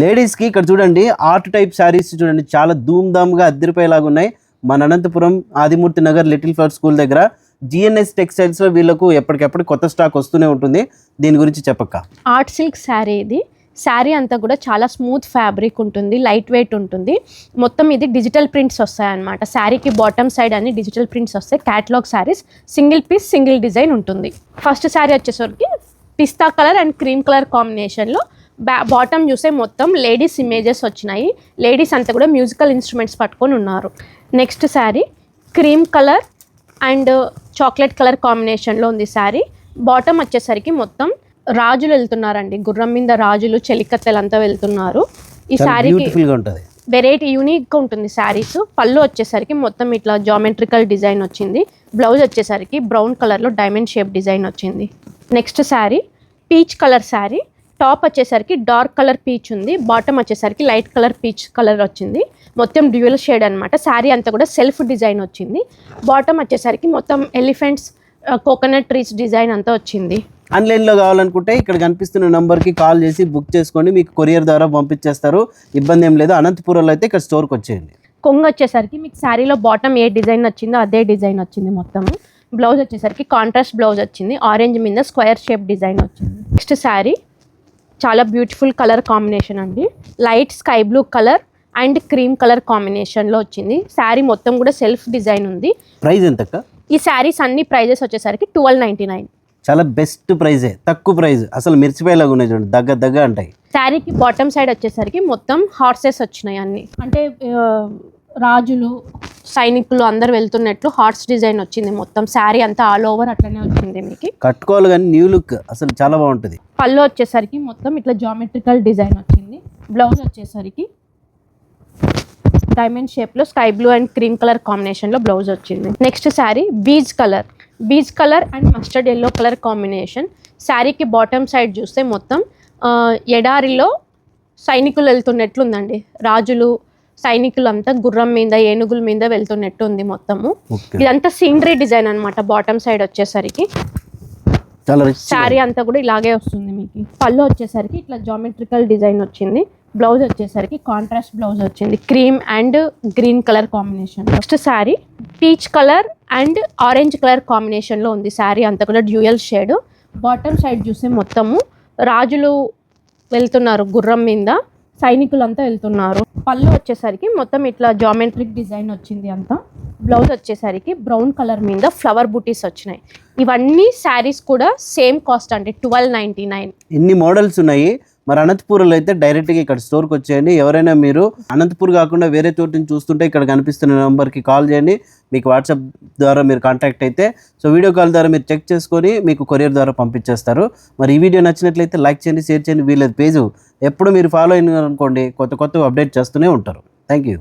లేడీస్కి ఇక్కడ చూడండి ఆర్ట్ టైప్ శారీస్ చూడండి చాలా ధూమ్ధామ్గా అద్దరిపోయేలాగా ఉన్నాయి. మన Anantapuram Adimurthy Nagar little flower school దగ్గర జిఎన్ఎస్ టెక్స్టైల్స్లో వీళ్ళకు ఎప్పటికెప్పుడు కొత్త స్టాక్ వస్తూనే ఉంటుంది. దీని గురించి చెప్పక్క. ఆర్ట్ సిల్క్ శారీ ఇది. శారీ అంతా కూడా చాలా స్మూత్ ఫ్యాబ్రిక్ ఉంటుంది, లైట్ వెయిట్ ఉంటుంది. మొత్తం ఇది డిజిటల్ ప్రింట్స్ వస్తాయన్నమాట. శారీకి బాటమ్ సైడ్ అన్ని డిజిటల్ ప్రింట్స్ వస్తాయి. Catalogue saris, single piece single design ఉంటుంది. ఫస్ట్ శారీ వచ్చేసరికి పిస్తా కలర్ అండ్ క్రీమ్ కలర్ కాంబినేషన్లో బాటమ్ చూసే మొత్తం లేడీస్ ఇమేజెస్ వచ్చినాయి. లేడీస్ అంతా కూడా మ్యూజికల్ ఇన్స్ట్రుమెంట్స్ పట్టుకొని ఉన్నారు. Next sari cream colour and chocolate colour కాంబినేషన్లో ఉంది శారీ. బాటమ్ వచ్చేసరికి మొత్తం రాజులు వెళ్తున్నారండి, గుర్రం మీద రాజులు, చెలికత్తెలు అంతా వెళ్తున్నారు. ఈ శారీకి వెరైటీ యూనిక్గా ఉంటుంది శారీస్. పళ్ళు వచ్చేసరికి మొత్తం ఇట్లా జామెట్రికల్ డిజైన్ వచ్చింది. బ్లౌజ్ వచ్చేసరికి బ్రౌన్ కలర్లో డైమండ్ షేప్ డిజైన్ వచ్చింది. Next sari peach colour sari. Top వచ్చేసరికి డార్క్ కలర్ పీచ్ ఉంది, బాటమ్ వచ్చేసరికి లైట్ కలర్ పీచ్ కలర్ వచ్చింది. మొత్తం డ్యూయల్ షేడ్ అనమాట. శారీ అంతా కూడా సెల్ఫ్ డిజైన్ వచ్చింది. బాటమ్ వచ్చేసరికి మొత్తం ఎలిఫెంట్స్, కోకోనట్ ట్రీస్ డిజైన్ అంతా వచ్చింది. ఆన్లైన్లో కావాలనుకుంటే ఇక్కడ కనిపిస్తున్న నెంబర్కి కాల్ చేసి బుక్ చేసుకొని మీకు కొరియర్ ద్వారా పంపించేస్తారు. ఇబ్బంది ఏం లేదు. అనంతపురంలో అయితే ఇక్కడ స్టోర్కి వచ్చేయండి. కొంగు వచ్చేసరికి మీకు శారీలో బాటమ్ ఏ డిజైన్ వచ్చిందో అదే డిజైన్ వచ్చింది మొత్తము. బ్లౌజ్ వచ్చేసరికి కాంట్రాస్ట్ బ్లౌజ్ వచ్చింది. ఆరెంజ్ మీద స్క్వేర్ షేప్ డిజైన్ వచ్చింది. నెక్స్ట్ శారీ చాలా బ్యూటిఫుల్ కలర్ కాంబినేషన్ అండి. Light sky blue colour and cream colour కాంబినేషన్లో వచ్చింది. శారీ మొత్తం కూడా సెల్ఫ్ డిజైన్ ఉంది. ప్రైస్ ఎంత? ఈ శారీస్ అన్ని ప్రైజెస్ వచ్చేసరికి 1299. చాలా బెస్ట్ ప్రైజే, తక్కువ ప్రైజ్. అసలు మిర్చిపోయేలాగా ఉన్నాయి చూడండి, దగ్గర అంటాయి. శారీకి బాటమ్ సైడ్ వచ్చేసరికి మొత్తం హార్సెస్ వచ్చినాయి అన్ని, అంటే రాజులు సైనికులు అందరు వెళ్తున్నట్లు హార్స్ డిజైన్ వచ్చింది. మొత్తం శారీ అంతా ఆల్ ఓవర్ అట్లనే వచ్చింది. మీకు కట్టుకోవాలి కానీ న్యూ లుక్ అసలు చాలా బాగుంటుంది. పళ్ళు వచ్చేసరికి మొత్తం ఇట్లా జామెట్రికల్ డిజైన్ వచ్చింది. బ్లౌజ్ వచ్చేసరికి డైమండ్ షేప్లో sky blue and cream colour కాంబినేషన్లో బ్లౌజ్ వచ్చింది. Next sari beach colour and mustard yellow colour combination. శారీకి బాటమ్ సైడ్ చూస్తే మొత్తం ఎడారిలో సైనికులు వెళ్తున్నట్లుందండి. రాజులు సైనికులు అంతా గుర్రం మీద, ఏనుగుల మీద వెళ్తున్నట్టు ఉంది మొత్తము. ఇదంతా సీనరీ డిజైన్ అనమాట. బాటమ్ సైడ్ వచ్చేసరికి శారీ అంతా కూడా ఇలాగే వస్తుంది మీకు. పళ్ళు వచ్చేసరికి ఇట్లా జామెట్రికల్ డిజైన్ వచ్చింది. బ్లౌజ్ వచ్చేసరికి కాంట్రాస్ట్ బ్లౌజ్ వచ్చింది, cream and green colour combination. Next sari peach colour and orange colour కాంబినేషన్లో ఉంది. శారీ అంతా కూడా డ్యూయల్ షేడ్. బాటమ్ సైడ్ చూస్తే మొత్తము రాజులు వెళ్తున్నారు, గుర్రం మీద సైనికులంతా వెళ్తున్నారు. పళ్ళు వచ్చేసరికి మొత్తం ఇట్లా జామెట్రిక్ డిజైన్ వచ్చింది అంతా. బ్లౌజ్ వచ్చేసరికి బ్రౌన్ కలర్ మీద ఫ్లవర్ బూటీస్ వచ్చినాయి. ఇవన్నీ శారీస్ కూడా సేమ్ కాస్ట్ అండి, 1299. ఇన్ని మోడల్స్ ఉన్నాయి. మరి అనంతపూర్లో అయితే డైరెక్ట్గా ఇక్కడ స్టోర్కి వచ్చేయండి. ఎవరైనా మీరు అనంతపూర్ కాకుండా వేరే చోటుని చూస్తుంటే ఇక్కడ కనిపిస్తున్న నెంబర్కి కాల్ చేయండి. మీకు వాట్సాప్ ద్వారా మీరు కాంటాక్ట్ అయితే వీడియో కాల్ ద్వారా మీరు చెక్ చేసుకొని మీకు కొరియర్ ద్వారా పంపించేస్తారు. మరి ఈ వీడియో నచ్చినట్లయితే లైక్ చేయండి, షేర్ చేయండి. వీళ్ళది పేజ్ ఎప్పుడు మీరు ఫాలో అయిన అనుకోండి, కొత్త అప్డేట్ చేస్తూనే ఉంటారు. Thank you.